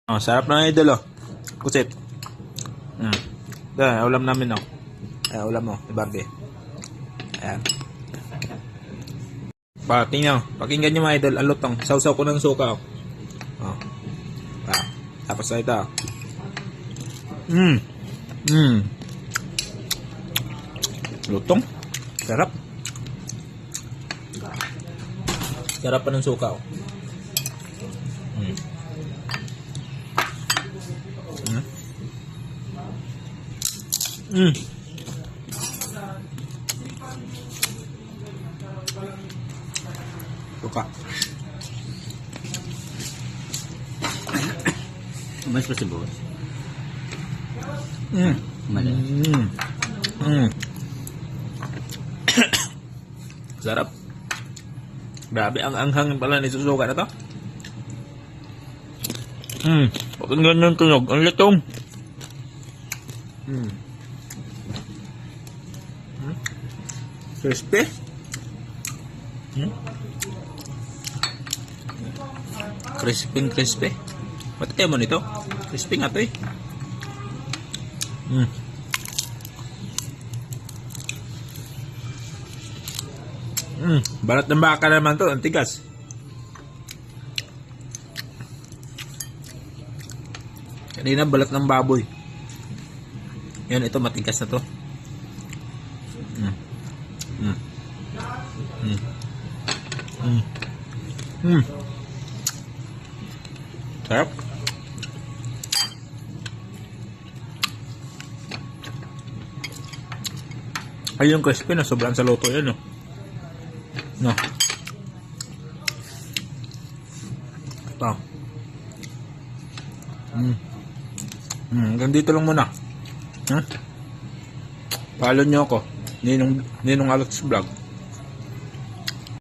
Oh, sarap na idol oh. Kusit. Ulam namin oh. Ulam mo, ni Barbie. Ayan. Tingnan, pakinggan nyo mga idol, ang lutong. Sausaw ko ng suka oh. Oh. Tapos na ito. Lutong. Sarap. Sarap pa ng suka oh. Suka. Mas pa si boss. Mali. Sarap. Grabe ang anghang pala ni susuka na to. Pakinggan yung tunog. Ang litong. Crispy. Crispy. Ba't kaya mo nito? Crispy nga to eh. Balat ng baka naman to. Ang tigas. Kanina balat ng baboy. Yan, ito matigas na to. Sarap. Ay, yung crispy na sobrang sa luto yan, no? No. Ito. Hanggang dito lang muna. Follow nyo ako. Ninong Alex Vlog.